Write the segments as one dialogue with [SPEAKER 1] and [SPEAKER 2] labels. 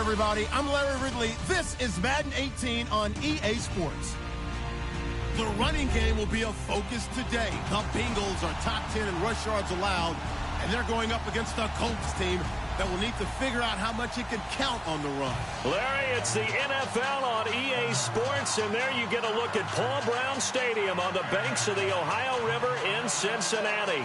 [SPEAKER 1] everybody. I'm Larry Ridley. This is Madden 18 on EA Sports. The running game will be a focus today. The Bengals are top 10 in rush yards allowed, and they're going up against a Colts team that will need to figure out how much it can count on the run.
[SPEAKER 2] Larry, it's the NFL on EA Sports, and there you get a look at Paul Brown Stadium on the banks of the Ohio River in Cincinnati.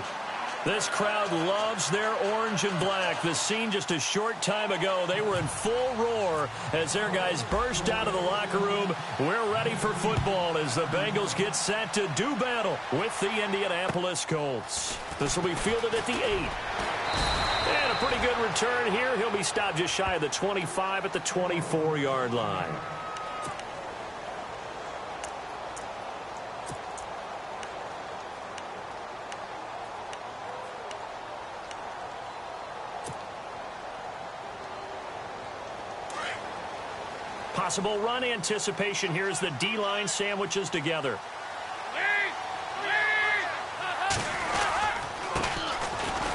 [SPEAKER 2] This crowd loves their orange and black. The scene just a short time ago, they were in full roar as their guys burst out of the locker room. We're ready for football as the Bengals get set to do battle with the Indianapolis Colts. This will be fielded at the 8. And a pretty good return here. He'll be stopped just shy of the 25 at the 24-yard line. Possible run anticipation here as the D-line sandwiches together.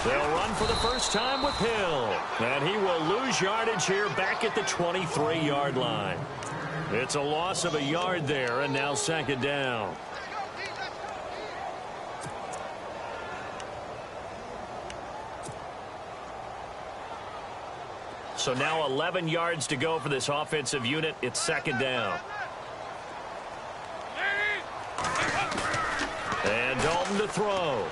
[SPEAKER 2] They'll run for the first time with Hill. And he will lose yardage here back at the 23-yard line. It's a loss of a yard there, and now second down. So now 11 yards to go for this offensive unit. It's second down. And Dalton to throw.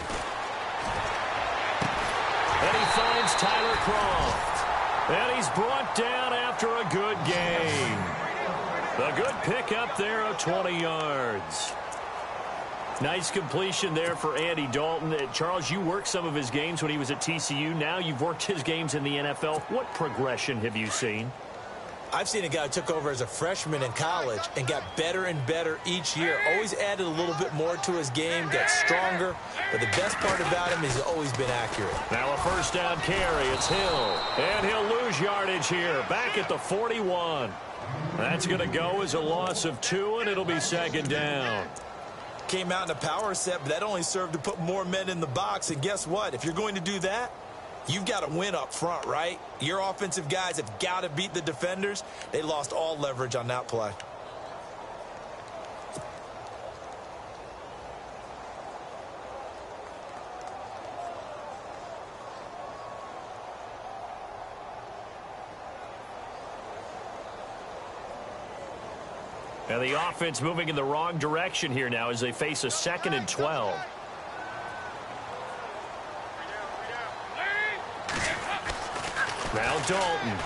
[SPEAKER 2] And he finds Tyler Croft. And he's brought down after a good gain. A good pickup there of 20 yards. Nice completion there for Andy Dalton. Charles, you worked some of his games when he was at TCU. Now you've worked his games in the NFL. What progression have you seen?
[SPEAKER 3] I've seen a guy who took over as a freshman in college and got better and better each year. Always added a little bit more to his game, got stronger. But the best part about him is he's always been accurate.
[SPEAKER 2] Now a first down carry. It's Hill. And he'll lose yardage here. Back at the 41. That's going to go as a loss of 2, and it'll be second down.
[SPEAKER 3] Came out in a power set, but that only served to put more men in the box. And guess what? If you're going to do that, you've got to win up front, right? Your offensive guys have got to beat the defenders. They lost all leverage on that play.
[SPEAKER 2] And the offense moving in the wrong direction here now as they face a 2nd and 12. Now Dalton.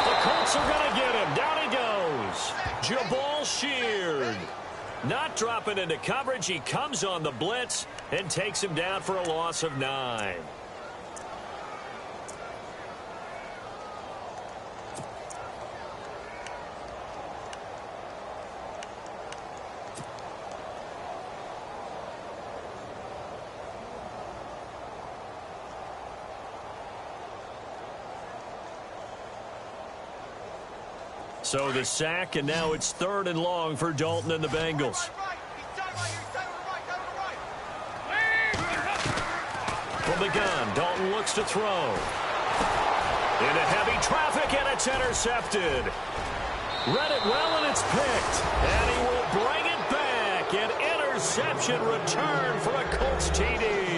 [SPEAKER 2] The Colts are going to get him. Down he goes. Jabal Sheard. Not dropping into coverage. He comes on the blitz and takes him down for a loss of 9. So the sack, and now it's 3rd and long for Dalton and the Bengals. From the gun, Dalton looks to throw. Into heavy traffic, and it's intercepted. Read it well, and it's picked. And he will bring it back. An interception return for a Colts TD.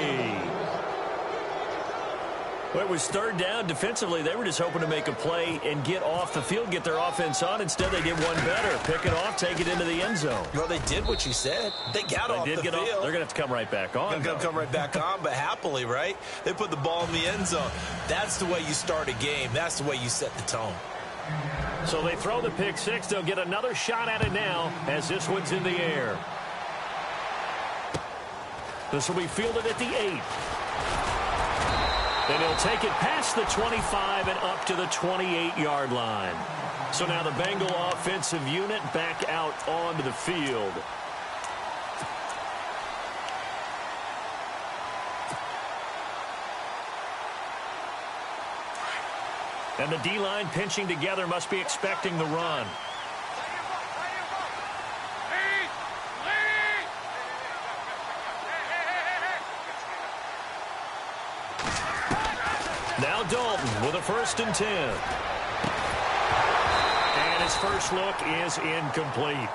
[SPEAKER 2] Well, it was 3rd down. Defensively, they were just hoping to make a play and get off the field, get their offense on. Instead, they did one better. Pick it off, take it into the end zone.
[SPEAKER 3] Well, they did what you said. They got off the field. They're
[SPEAKER 2] going to have to come right back on.
[SPEAKER 3] They're going to come right back on, but happily, right? They put the ball in the end zone. That's the way you start a game. That's the way you set the tone.
[SPEAKER 2] So they throw the pick 6. They'll get another shot at it now as this one's in the air. This will be fielded at the 8. And he'll take it past the 25 and up to the 28-yard line. So now the Bengal offensive unit back out onto the field. And the D-line pinching together must be expecting the run. Now Dalton with a 1st and 10. And his first look is incomplete.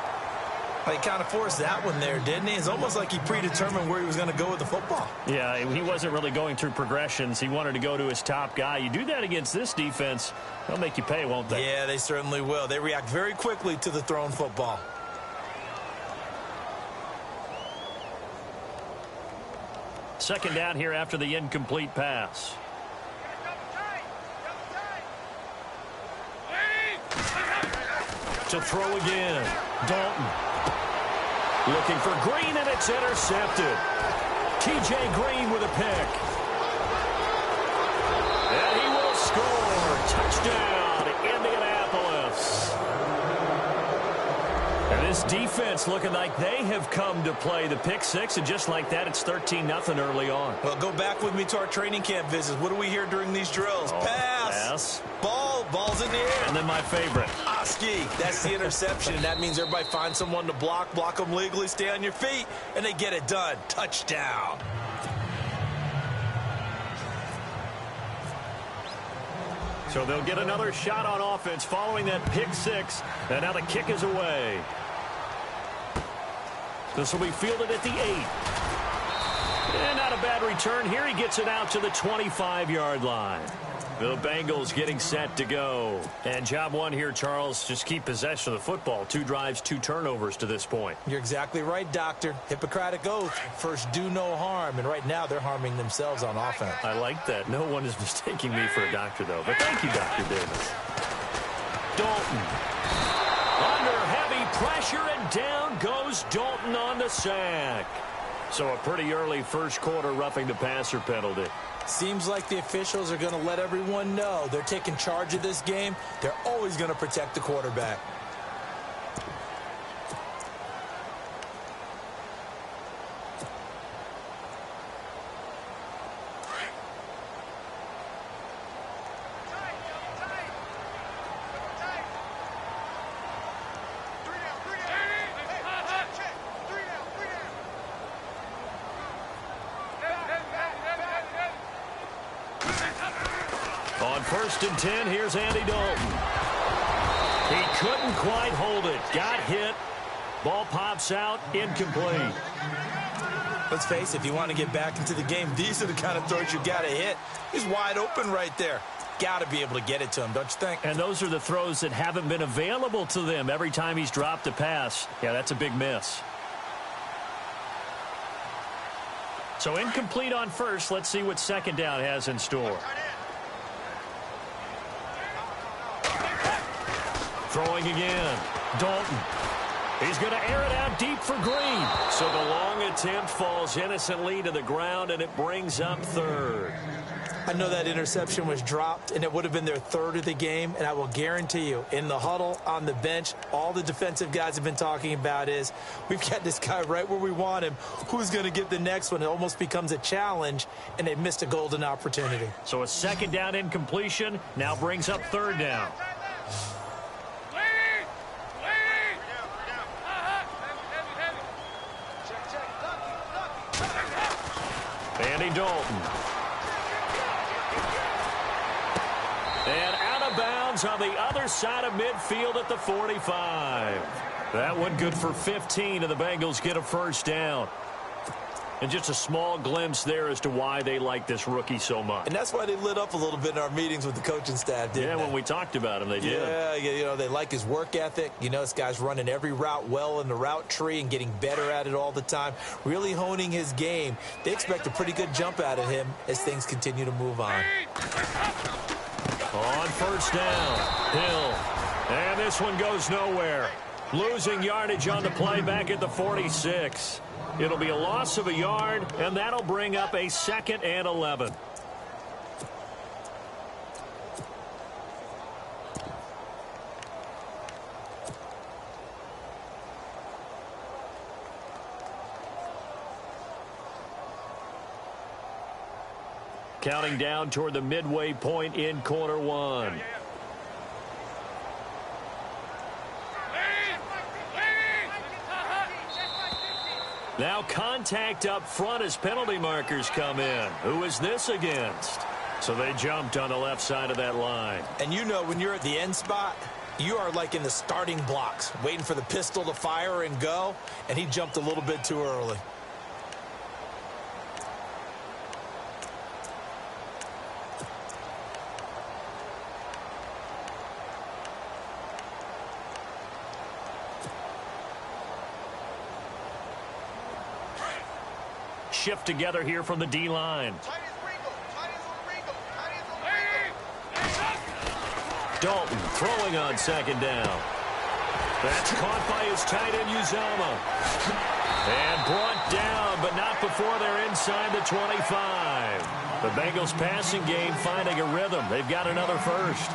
[SPEAKER 3] He kind of forced that one there, didn't he? It's almost like he predetermined where he was going to go with the football.
[SPEAKER 2] Yeah, he wasn't really going through progressions. He wanted to go to his top guy. You do that against this defense, they'll make you pay, won't they?
[SPEAKER 3] Yeah, they certainly will. They react very quickly to the thrown football.
[SPEAKER 2] Second down here after the incomplete pass. To throw again. Dalton. Looking for Green, and it's intercepted. T.J. Green with a pick. And he will score. Touchdown, Indianapolis. And this defense looking like they have come to play the pick six, and just like that, it's 13-0 early on.
[SPEAKER 3] Well, go back with me to our training camp visits. What do we hear during these drills? Pass. Ball's in the air.
[SPEAKER 2] And then my favorite.
[SPEAKER 3] Oski, that's the interception, and that means everybody finds someone to block them legally, stay on your feet, and they get it done. Touchdown.
[SPEAKER 2] So they'll get another shot on offense following that pick six, and now the kick is away. This will be fielded at the 8. And not a bad return here. He gets it out to the 25-yard line. The Bengals getting set to go. And job one here, Charles, just keep possession of the football. 2 drives, 2 turnovers to this point.
[SPEAKER 3] You're exactly right, Doctor. Hippocratic oath. First, do no harm. And right now, they're harming themselves on offense.
[SPEAKER 2] I like that. No one is mistaking me for a doctor, though. But thank you, Dr. Davis. Dalton. Under heavy pressure, and down goes Dalton on the sack. So a pretty early first quarter roughing the passer penalty.
[SPEAKER 3] Seems like the officials are going to let everyone know they're taking charge of this game. They're always going to protect the quarterback.
[SPEAKER 2] On 1st and 10, here's Andy Dalton. He couldn't quite hold it. Got hit. Ball pops out. Incomplete.
[SPEAKER 3] Let's face it, if you want to get back into the game, these are the kind of throws you got to hit. He's wide open right there. Got to be able to get it to him, don't you think?
[SPEAKER 2] And those are the throws that haven't been available to them every time he's dropped a pass. Yeah, that's a big miss. So incomplete on first. Let's see what second down has in store. Throwing again. Dalton. He's going to air it out deep for Green. So the long attempt falls innocently to the ground, and it brings up 3rd.
[SPEAKER 3] I know that interception was dropped, and it would have been their 3rd of the game, and I will guarantee you, in the huddle, on the bench, all the defensive guys have been talking about is, we've got this guy right where we want him. Who's going to get the next one? It almost becomes a challenge, and they missed a golden opportunity.
[SPEAKER 2] So a second down incompletion now brings up 3rd down. Andy Dalton. And out of bounds on the other side of midfield at the 45. That one good for 15, and the Bengals get a first down. And just a small glimpse there as to why they like this rookie so much.
[SPEAKER 3] And that's why they lit up a little bit in our meetings with the coaching staff, didn't they?
[SPEAKER 2] Yeah, when we talked about him, they did.
[SPEAKER 3] Yeah, you know, they like his work ethic. You know, this guy's running every route well in the route tree and getting better at it all the time, really honing his game. They expect a pretty good jump out of him as things continue to move on.
[SPEAKER 2] On first down, Hill. And this one goes nowhere. Losing yardage on the play back at the 46. It'll be a loss of a yard, and that'll bring up a 2nd and 11. Counting down toward the midway point in quarter one. Now contact up front as penalty markers come in. Who is this against? So they jumped on the left side of that line.
[SPEAKER 3] And you know when you're at the end spot, You are like in the starting blocks, waiting for the pistol to fire and go, and he jumped a little bit too early.
[SPEAKER 2] Shift together here from the D-line. Dalton throwing on second down. That's caught by his tight end, Uzama. And brought down, but not before they're inside the 25. The Bengals passing game finding a rhythm. They've got another first.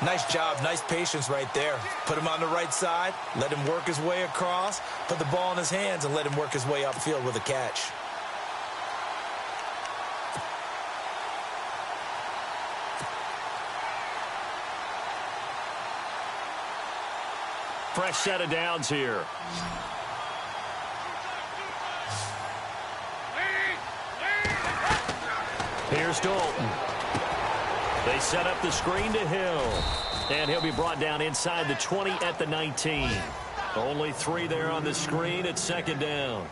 [SPEAKER 3] Nice job, nice patience right there. Put him on the right side, let him work his way across, put the ball in his hands, and let him work his way upfield with a catch.
[SPEAKER 2] Fresh set of downs here. Here's Dalton. They set up the screen to Hill. And he'll be brought down inside the 20 at the 19. Only 3 there on the screen at second down.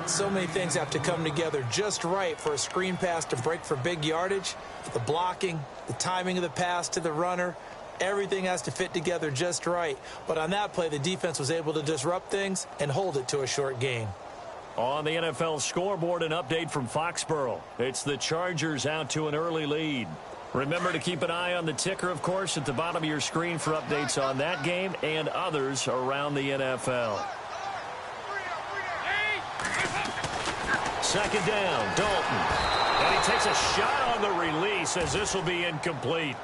[SPEAKER 3] So many things have to come together just right for a screen pass to break for big yardage. The blocking, the timing of the pass to the runner, everything has to fit together just right. But on that play, the defense was able to disrupt things and hold it to a short gain.
[SPEAKER 2] On the NFL scoreboard, an update from Foxborough. It's the Chargers out to an early lead. Remember to keep an eye on the ticker, of course, at the bottom of your screen for updates on that game and others around the NFL. Second down, Dalton. And he takes a shot on the release as this will be incomplete.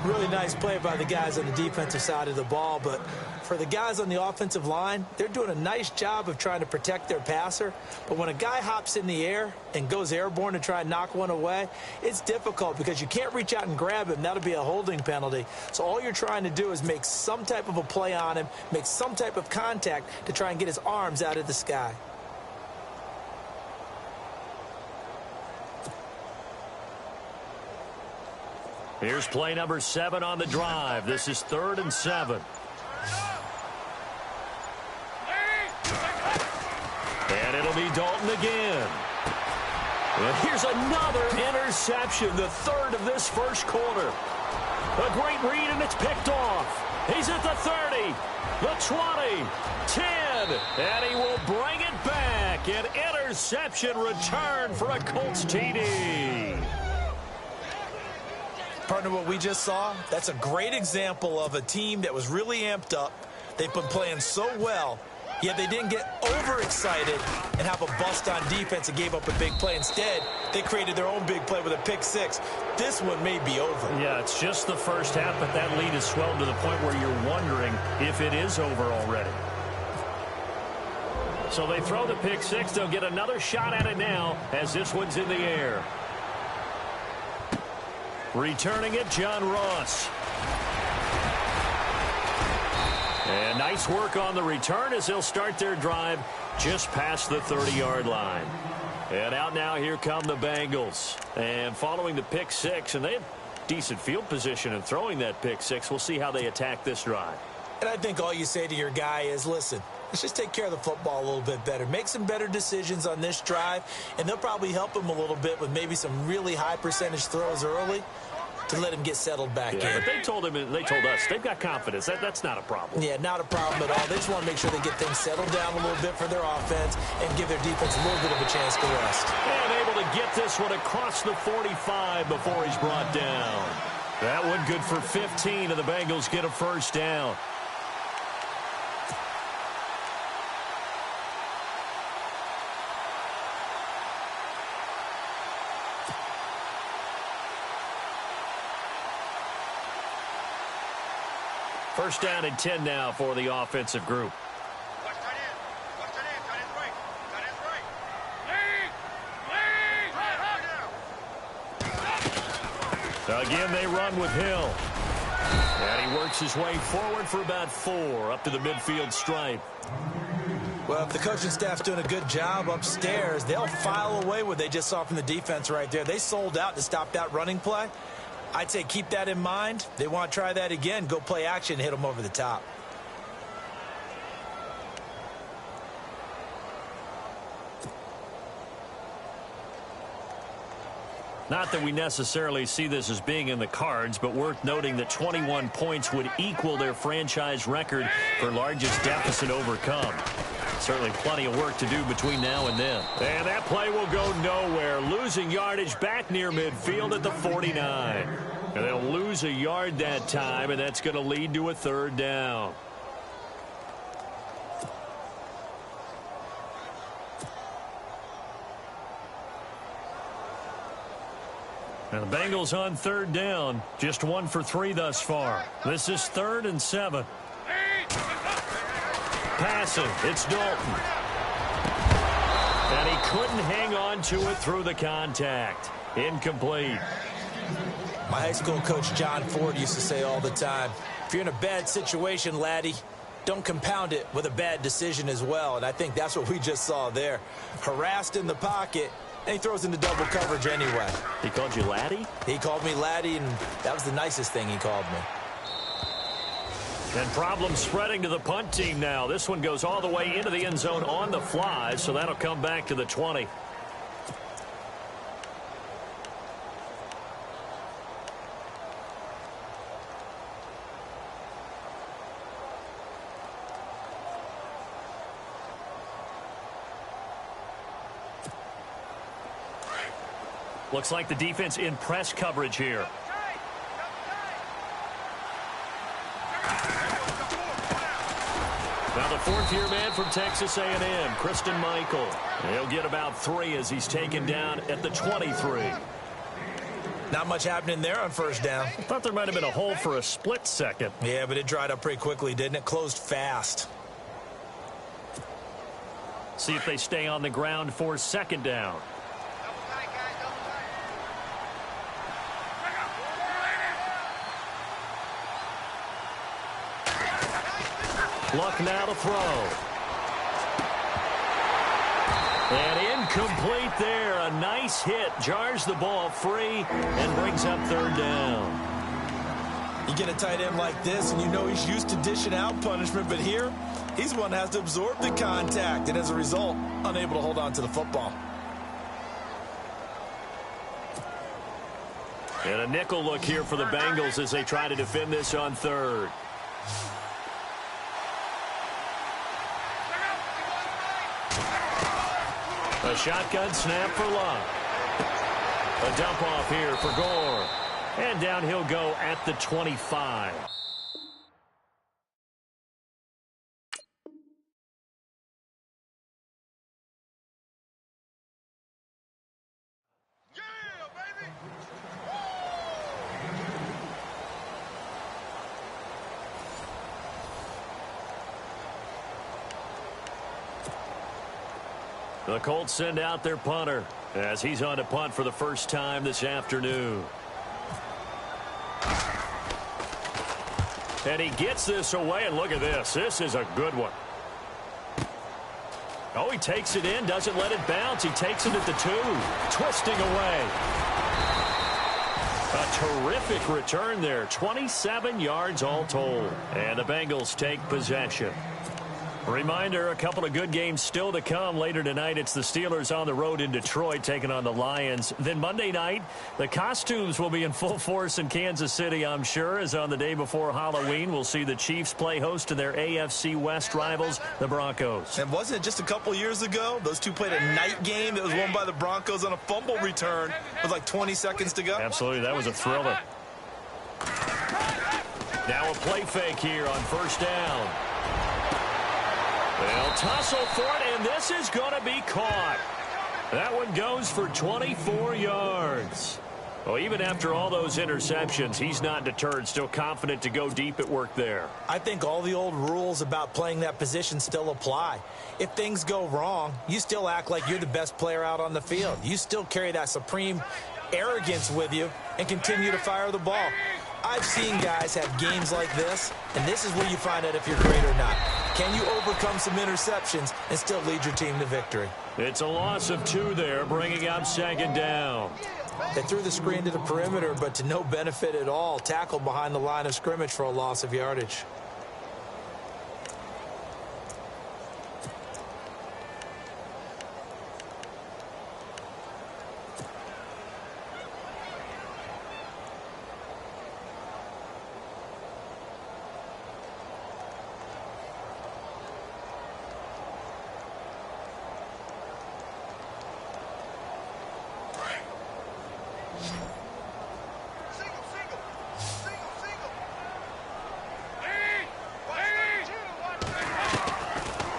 [SPEAKER 3] Really nice play by the guys on the defensive side of the ball, but for the guys on the offensive line, they're doing a nice job of trying to protect their passer. But when a guy hops in the air and goes airborne to try and knock one away, it's difficult because you can't reach out and grab him. That'll be a holding penalty. So all you're trying to do is make some type of a play on him, make some type of contact to try and get his arms out of the sky.
[SPEAKER 2] Here's play number 7 on the drive. This is 3rd and 7. And it'll be Dalton again. And here's another interception, the 3rd of this first quarter. A great read, and it's picked off. He's at the 30, the 20, 10, and he will bring it back. An interception return for a Colts TD.
[SPEAKER 3] Partner, what we just saw, that's a great example of a team that was really amped up. They've been playing so well, yet they didn't get overexcited and have a bust on defense and gave up a big play. Instead, they created their own big play with a pick six. This one may be over.
[SPEAKER 2] Yeah, it's just the first half, but that lead has swelled to the point where you're wondering if it is over already. So they throw the pick six. They'll get another shot at it now as this one's in the air. Returning it, John Ross. And nice work on the return as they'll start their drive just past the 30-yard line. And out now, here come the Bengals. And following the pick six, and they have decent field position in throwing that pick six. We'll see how they attack this drive.
[SPEAKER 3] And I think all you say to your guy is, listen, let's just take care of the football a little bit better. Make some better decisions on this drive, and they'll probably help him a little bit with maybe some really high percentage throws early to let him get settled back in.
[SPEAKER 2] But they told us, they've got confidence. That's not a problem.
[SPEAKER 3] Yeah, not a problem at all. They just want to make sure they get things settled down a little bit for their offense and give their defense a little bit of a chance to rest.
[SPEAKER 2] And able to get this one across the 45 before he's brought down. That one good for 15, and the Bengals get a first down. First down and 10 now for the offensive group. Again, they run with Hill. And he works his way forward for about 4 up to the midfield stripe.
[SPEAKER 3] Well, if the coaching staff's doing a good job upstairs, they'll file away what they just saw from the defense right there. They sold out to stop that running play. I'd say keep that in mind. They want to try that again. Go play action, hit them over the top.
[SPEAKER 2] Not that we necessarily see this as being in the cards, but worth noting that 21 points would equal their franchise record for largest deficit overcome. Certainly plenty of work to do between now and then. And that play will go nowhere. Losing yardage back near midfield at the 49. And they'll lose a yard that time, and that's going to lead to a third down. And the Bengals on third down. Just 1 for 3 thus far. This is 3rd and 7. Passing. It's Dalton. And he couldn't hang on to it through the contact. Incomplete.
[SPEAKER 3] My high school coach, John Ford, used to say all the time, if you're in a bad situation, laddie, don't compound it with a bad decision as well. And I think that's what we just saw there. Harassed in the pocket. And he throws into double coverage anyway.
[SPEAKER 2] He called you laddie?
[SPEAKER 3] He called me laddie, and that was the nicest thing he called me.
[SPEAKER 2] And problems spreading to the punt team now. This one goes all the way into the end zone on the fly, so that'll come back to the 20. Looks like the defense in press coverage here. Now the fourth-year man from Texas A&M, Christine Michael. He'll get about 3 as he's taken down at the 23.
[SPEAKER 3] Not much happening there on first down.
[SPEAKER 2] I thought there might have been a hole for a split second.
[SPEAKER 3] Yeah, but it dried up pretty quickly, didn't it? Closed fast.
[SPEAKER 2] See if they stay on the ground for second down. Luck now to throw. And incomplete there. A nice hit. Jars the ball free and brings up third down.
[SPEAKER 3] You get a tight end like this, and you know he's used to dishing out punishment, but here, he's one that has to absorb the contact, and as a result, unable to hold on to the football.
[SPEAKER 2] And a nickel look here for the Bengals as they try to defend this on third. A shotgun snap for Luck. A dump off here for Gore. And down he'll go at the 25. The Colts send out their punter as he's on to punt for the first time this afternoon. And he gets this away, and look at this. This is a good one. Oh, he takes it in, doesn't let it bounce. He takes it at the 2, twisting away. A terrific return there, 27 yards all told. And the Bengals take possession. Reminder, a couple of good games still to come. Later tonight, it's the Steelers on the road in Detroit taking on the Lions. Then Monday night, the costumes will be in full force in Kansas City, I'm sure, as on the day before Halloween, we'll see the Chiefs play host to their AFC West rivals, the Broncos.
[SPEAKER 3] And wasn't it just a couple years ago, those two played a night game that was won by the Broncos on a fumble return with like 20 seconds to go?
[SPEAKER 2] Absolutely, that was a thriller. Now a play fake here on first down. They'll tussle for it, and this is going to be caught. That one goes for 24 yards. Well, even after all those interceptions, he's not deterred, still confident to go deep at work there.
[SPEAKER 3] I think all the old rules about playing that position still apply. If things go wrong, you still act like you're the best player out on the field. You still carry that supreme arrogance with you and continue to fire the ball. I've seen guys have games like this, and this is where you find out if you're great or not. Can you overcome some interceptions and still lead your team to victory?
[SPEAKER 2] It's a loss of 2 there, bringing up second down.
[SPEAKER 3] They threw the screen to the perimeter, but to no benefit at all. Tackled behind the line of scrimmage for a loss of yardage.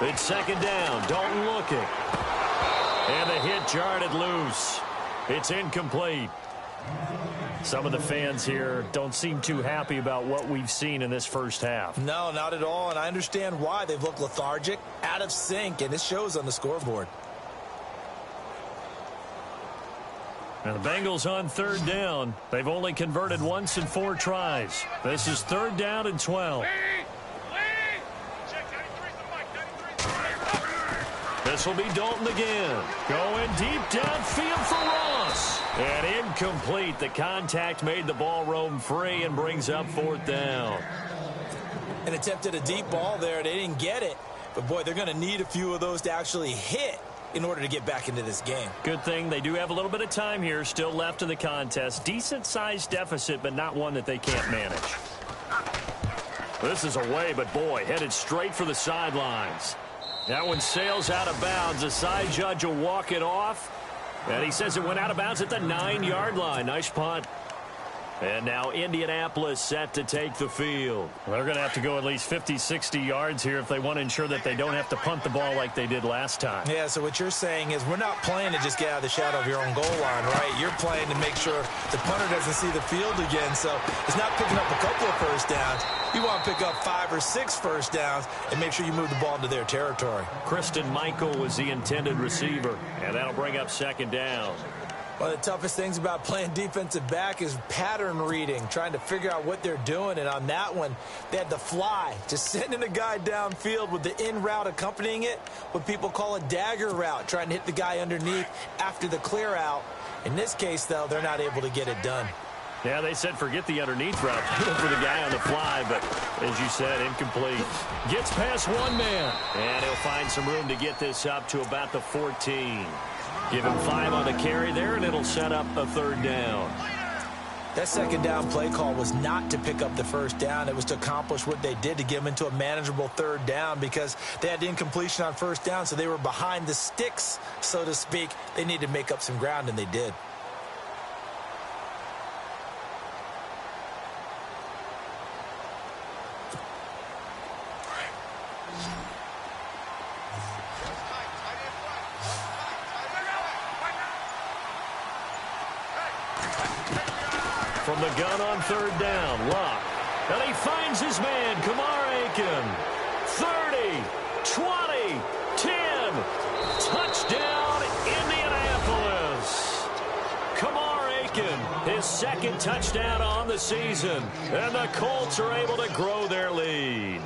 [SPEAKER 2] It's second down. Dalton looking. And the hit jarred it loose. It's incomplete. Some of the fans here don't seem too happy about what we've seen in this first half.
[SPEAKER 3] No, not at all, and I understand why. They've looked lethargic, out of sync, and it shows on the scoreboard.
[SPEAKER 2] Now the Bengals on third down. They've only converted once in 4 tries. This is third down and 12. This will be Dalton again. Going deep downfield for Ross. And incomplete. The contact made the ball roam free and brings up fourth down.
[SPEAKER 3] And attempted a deep ball there. They didn't get it. But, boy, they're going to need a few of those to actually hit in order to get back into this game.
[SPEAKER 2] Good thing they do have a little bit of time here still left in the contest. Decent-sized deficit, but not one that they can't manage. This is away, but, boy, headed straight for the sidelines. That one sails out of bounds. The side judge will walk it off. And he says it went out of bounds at the 9-yard line. Nice punt. And now Indianapolis set to take the field. Well, they're going to have to go at least 50, 60 yards here if they want to ensure that they don't have to punt the ball like they did last time.
[SPEAKER 3] Yeah, so what you're saying is we're not playing to just get out of the shadow of your own goal line, right? You're playing to make sure the punter doesn't see the field again. So it's not picking up a couple of first downs. You want to pick up 5 or 6 first downs and make sure you move the ball into their territory.
[SPEAKER 2] Kristen Michael was the intended receiver, and that'll bring up second down.
[SPEAKER 3] One of the toughest things about playing defensive back is pattern reading, trying to figure out what they're doing. And on that one, they had the fly, just sending a guy downfield with the in route accompanying it, what people call a dagger route, trying to hit the guy underneath after the clear out. In this case, though, they're not able to get it done.
[SPEAKER 2] Yeah, they said forget the underneath route for the guy on the fly, but as you said, incomplete. Gets past one man, and he'll find some room to get this up to about the 14. Give him 5 on the carry there, and it'll set up a third down.
[SPEAKER 3] That second down play call was not to pick up the first down. It was to accomplish what they did to get them into a manageable third down because they had incompletion on first down, so they were behind the sticks, so to speak. They needed to make up some ground, and they did.
[SPEAKER 2] From the gun on third down, Luck. And he finds his man, Kamar Aiken. 30, 20, 10. Touchdown, Indianapolis. Kamar Aiken, his second touchdown on the season. And the Colts are able to grow their lead.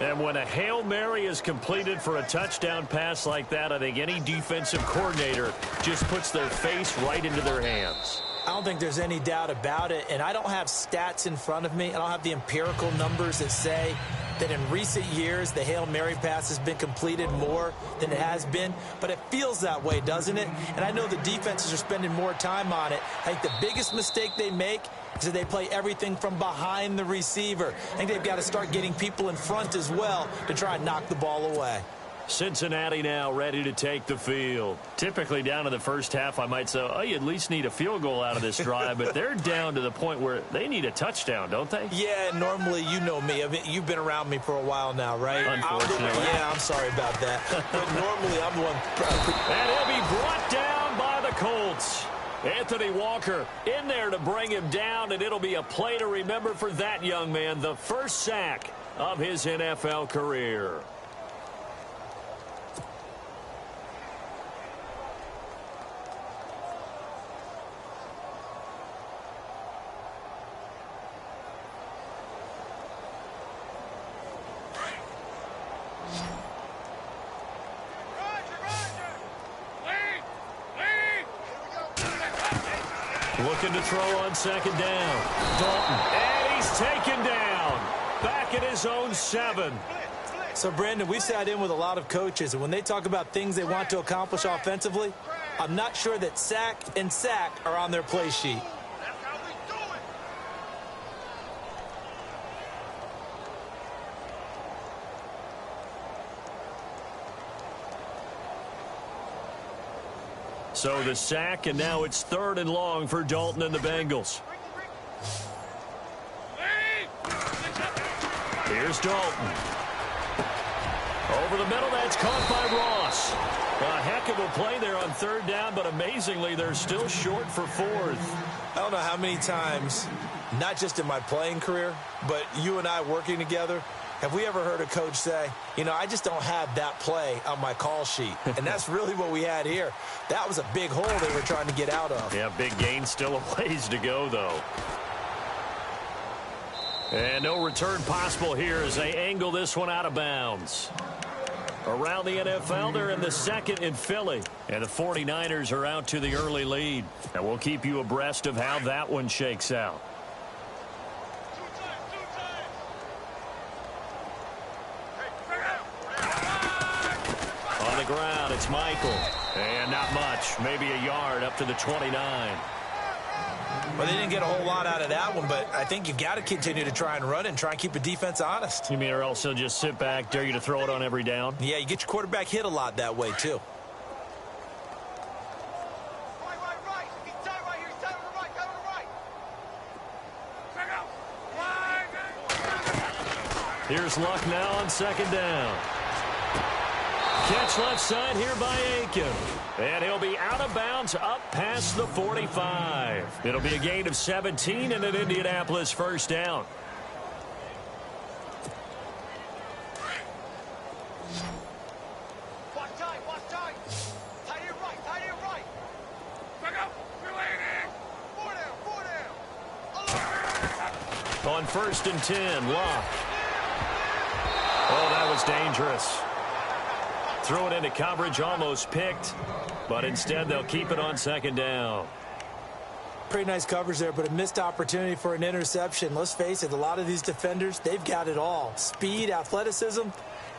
[SPEAKER 2] And when a Hail Mary is completed for a touchdown pass like that, I think any defensive coordinator just puts their face right into their hands.
[SPEAKER 3] I don't think there's any doubt about it, and I don't have stats in front of me. I don't have the empirical numbers that say that in recent years the Hail Mary pass has been completed more than it has been, but it feels that way, doesn't it? And I know the defenses are spending more time on it. I think the biggest mistake they make is that they play everything from behind the receiver. I think they've got to start getting people in front as well to try and knock the ball away.
[SPEAKER 2] Cincinnati now ready to take the field. Typically down to the first half, I might say, oh, you at least need a field goal out of this drive, but they're down to the point where they need a touchdown, don't they?
[SPEAKER 3] Yeah, normally, you know me. I mean, you've been around me for a while now, right?
[SPEAKER 2] Unfortunately.
[SPEAKER 3] Yeah, I'm sorry about that. But normally, I'm the one.
[SPEAKER 2] And he'll be brought down by the Colts. Anthony Walker in there to bring him down, and it'll be a play to remember for that young man, the first sack of his NFL career. Looking to throw on second down. Dalton. And he's taken down. Back at his own 7.
[SPEAKER 3] So, Brandon, we sat in with a lot of coaches, and when they talk about things they want to accomplish offensively, I'm not sure that sack and sack are on their play sheet.
[SPEAKER 2] So the sack, and now it's 3rd and long for Dalton and the Bengals. Here's Dalton. Over the middle, that's caught by Ross. A heck of a play there on 3rd down, but amazingly, they're still short for 4th.
[SPEAKER 3] I don't know how many times, not just in my playing career, but you and I working together, have we ever heard a coach say, you know, I just don't have that play on my call sheet? And that's really what we had here. That was a big hole they were trying to get out of.
[SPEAKER 2] Yeah, big gain, still a ways to go, though. And no return possible here as they angle this one out of bounds. Around the NFL, they're in the 2nd in Philly. And the 49ers are out to the early lead. And we'll keep you abreast of how that one shakes out. On the ground, it's Michael. And not much. Maybe a yard up to the 29.
[SPEAKER 3] Well, they didn't get a whole lot out of that one, but I think you've got to continue to try and run and try and keep the defense honest.
[SPEAKER 2] You mean or else they'll just sit back, dare you to throw it on every down?
[SPEAKER 3] Yeah, you get your quarterback hit a lot that way, too.
[SPEAKER 2] Here's Luck now on 2nd down. Catch left side here by Aiken. And he'll be out of bounds up past the 45. It'll be a gain of 17 and an Indianapolis 1st down.
[SPEAKER 4] Watch time, watch time. Tight end right, tight end right. Back up, we're landing. 4 down, 4 down.
[SPEAKER 2] On 1st and 10, Luck. Oh, that was dangerous. Threw it into coverage, almost picked, but instead they'll keep it on 2nd down.
[SPEAKER 3] Pretty nice coverage there, but a missed opportunity for an interception. Let's face it, a lot of these defenders, they've got it all. Speed, athleticism,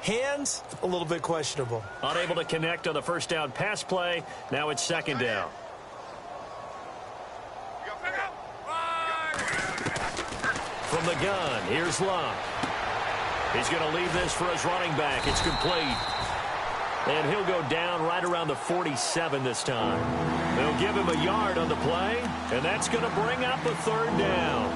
[SPEAKER 3] hands, a little bit questionable.
[SPEAKER 2] Unable to connect on the 1st down pass play. Now it's 2nd down. From the gun, here's Luck. He's going to leave this for his running back. It's complete. And he'll go down right around the 47 this time. They'll give him a yard on the play, and that's going to bring up a 3rd down.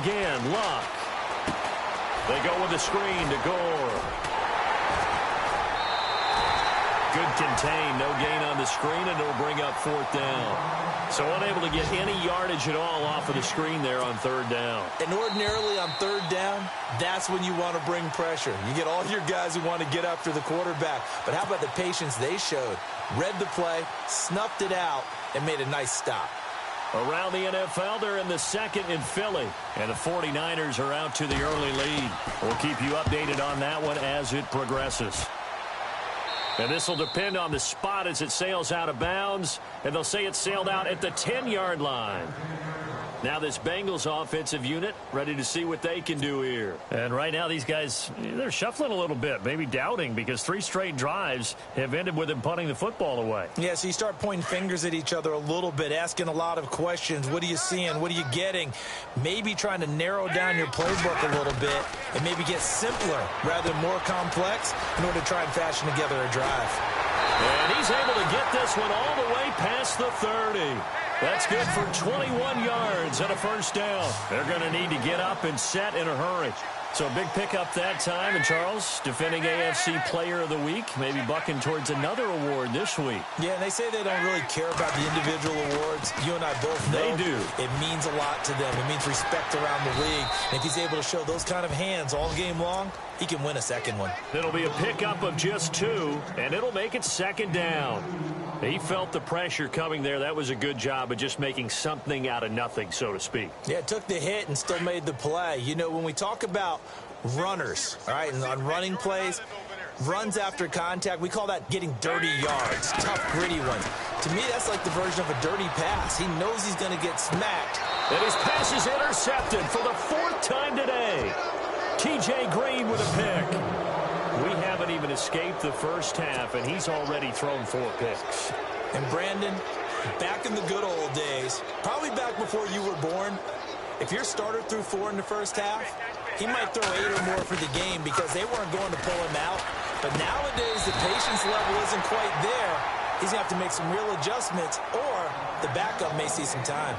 [SPEAKER 2] Again, Luck. They go with a screen to Gore. Good contain, no gain on the screen, and it'll bring up 4th down. So unable to get any yardage at all off of the screen there on 3rd down.
[SPEAKER 3] And ordinarily on 3rd down, that's when you want to bring pressure. You get all your guys who want to get after the quarterback. But how about the patience they showed? Read the play, snuffed it out, and made a nice stop.
[SPEAKER 2] Around the NFL, they're in the 2nd in Philly. And the 49ers are out to the early lead. We'll keep you updated on that one as it progresses. And this will depend on the spot as it sails out of bounds. And they'll say it sailed out at the 10-yard line. Now this Bengals offensive unit ready to see what they can do here. And right now these guys, they're shuffling a little bit, maybe doubting, because 3 straight drives have ended with them punting the football away.
[SPEAKER 3] Yeah, so you start pointing fingers at each other a little bit, asking a lot of questions. What are you seeing? What are you getting? Maybe trying to narrow down your playbook a little bit and maybe get simpler rather than more complex in order to try and fashion together a drive.
[SPEAKER 2] And he's able to get this one all the way past the 30. That's good for 21 yards and a 1st down. They're going to need to get up and set in a hurry. So a big pickup that time. And Charles, defending AFC Player of the Week, maybe bucking towards another award this week.
[SPEAKER 3] Yeah, and they say they don't really care about the individual awards. You and I both know
[SPEAKER 2] they do.
[SPEAKER 3] It means a lot to them. It means respect around the league. And if he's able to show those kind of hands all game long, he can win a 2nd one.
[SPEAKER 2] It'll be a pickup of just 2, and it'll make it 2nd down. He felt the pressure coming there. That was a good job of just making something out of nothing, so to speak.
[SPEAKER 3] Yeah, took the hit and still made the play. You know, when we talk about runners, all right, and on running plays, runs after contact, we call that getting dirty yards, tough, gritty ones. To me, that's like the version of a dirty pass. He knows he's going to get smacked.
[SPEAKER 2] And his pass is intercepted for the 4th time today. T.J. Green with a pick. We haven't even escaped the first half, and he's already thrown 4 picks.
[SPEAKER 3] And Brandon, back in the good old days, probably back before you were born, if your starter threw 4 in the first half, he might throw 8 or more for the game because they weren't going to pull him out. But nowadays, the patience level isn't quite there. He's going to have to make some real adjustments, or the backup may see some time.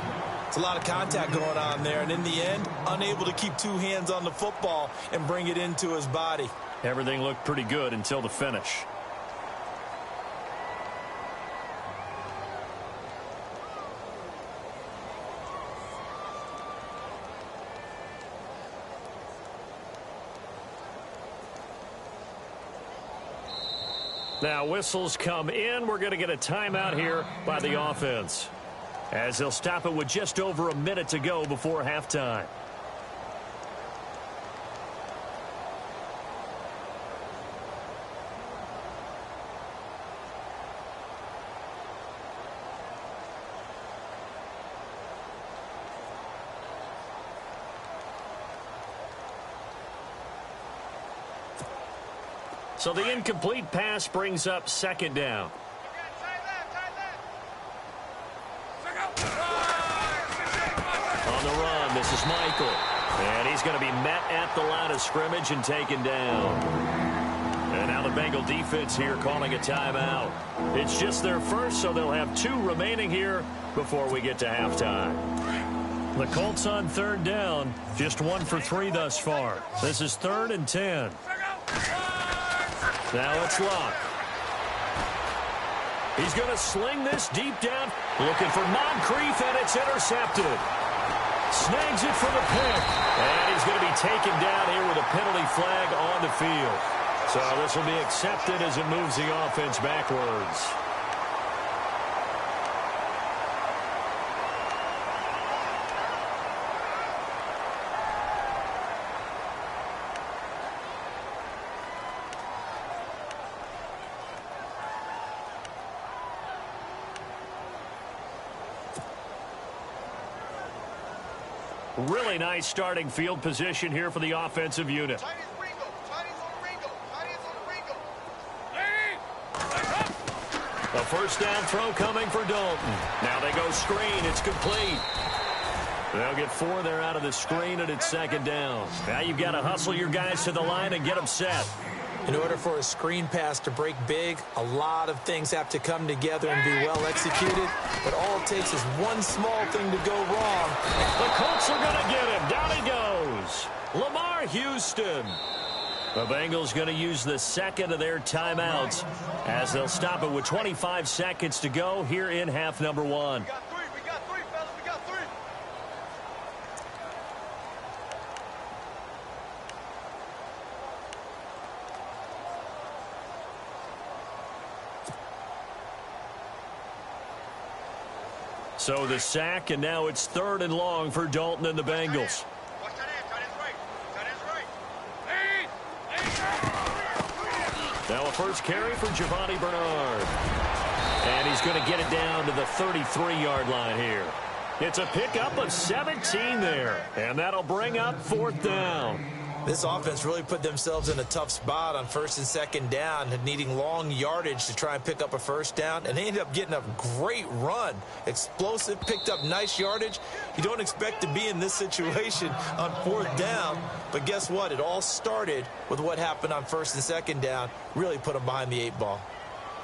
[SPEAKER 3] It's a lot of contact going on there, and in the end, unable to keep 2 hands on the football and bring it into his body.
[SPEAKER 2] Everything looked pretty good until the finish. Now whistles come in. We're going to get a timeout here by the offense, as they'll stop it with just over a minute to go before halftime. So the incomplete pass brings up 2nd down. On the run, this is Michael. And he's going to be met at the line of scrimmage and taken down. And now the Bengal defense here calling a timeout. It's just their first, so they'll have 2 remaining here before we get to halftime. The Colts on 3rd down, just 1 for 3 thus far. This is 3rd and 10. Now it's Locke. He's going to sling this deep down. Looking for Moncrief, and it's intercepted. Snags it for the pick. And he's going to be taken down here with a penalty flag on the field. So this will be accepted as it moves the offense backwards. Really nice starting field position here for the offensive unit. A 1st down throw coming for Dalton. Now they go screen. It's complete. They'll get 4 there out of the screen, and it's 2nd down. Now you've got to hustle your guys to the line and get them set.
[SPEAKER 3] In order for a screen pass to break big, a lot of things have to come together and be well executed. But all it takes is one small thing to go wrong.
[SPEAKER 2] The Colts are going to get him. Down he goes. Lamar Houston. The Bengals going to use the 2nd of their timeouts as they'll stop it with 25 seconds to go here in half number 1.
[SPEAKER 4] We got 3, fellas. We got 3.
[SPEAKER 2] So the sack, and now it's 3rd and long for Dalton and the Bengals.
[SPEAKER 4] Watch that end. Tight end's right. Tight end's right.
[SPEAKER 2] Now a first carry for Giovanni Bernard. And he's going to get it down to the 33-yard line here. It's a pickup of 17 there. And that'll bring up 4th down.
[SPEAKER 3] This offense really put themselves in a tough spot on 1st and 2nd down, needing long yardage to try and pick up a 1st down, and they ended up getting a great run. Explosive, picked up nice yardage. You don't expect to be in this situation on 4th down, but guess what? It all started with what happened on 1st and 2nd down. Really put them behind the 8 ball.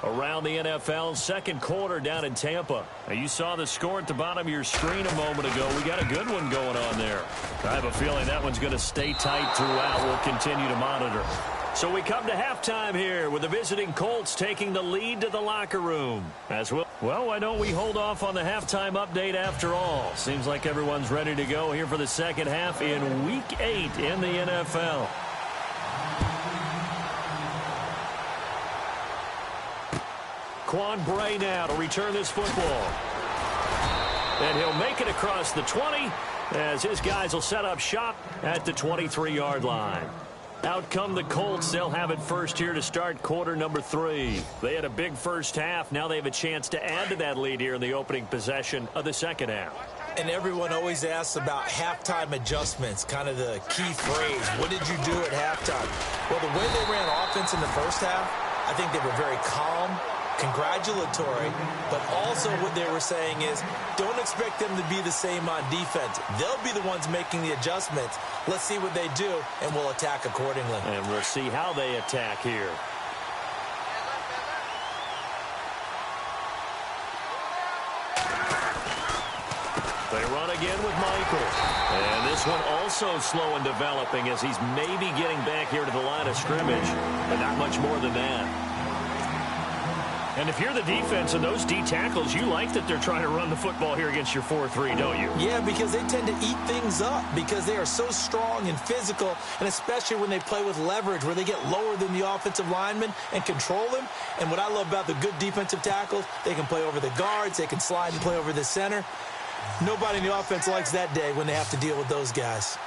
[SPEAKER 2] Around the NFL, 2nd quarter down in Tampa. Now, you saw the score at the bottom of your screen a moment ago. We got a good one going on there. I have a feeling that one's going to stay tight throughout. We'll continue to monitor. So we come to halftime here with the visiting Colts taking the lead to the locker room. As well, why don't we hold off on the halftime update after all? Seems like everyone's ready to go here for the 2nd half in Week 8 in the NFL. Quan Bray now to return this football. And he'll make it across the 20 as his guys will set up shop at the 23-yard line. Out come the Colts. They'll have it first here to start quarter number 3. They had a big first half. Now they have a chance to add to that lead here in the opening possession of the second half.
[SPEAKER 3] And everyone always asks about halftime adjustments, kind of the key phrase. What did you do at halftime? Well, the way they ran offense in the first half, I think they were very calm, congratulatory, but also what they were saying is don't expect them to be the same on defense. They'll be the ones making the adjustments. Let's see what they do, and we'll attack accordingly.
[SPEAKER 2] And we'll see how they attack here. They run again with Michael. And this one also slow in developing as he's maybe getting back here to the line of scrimmage, but not much more than that. And if you're the defense and those D tackles, you like that they're trying to run the football here against your 4-3, don't you?
[SPEAKER 3] Yeah, because they tend to eat things up because they are so strong and physical, and especially when they play with leverage where they get lower than the offensive lineman and control them. And what I love about the good defensive tackles, they can play over the guards, they can slide and play over the center. Nobody in the offense likes that day when they have to deal with those guys.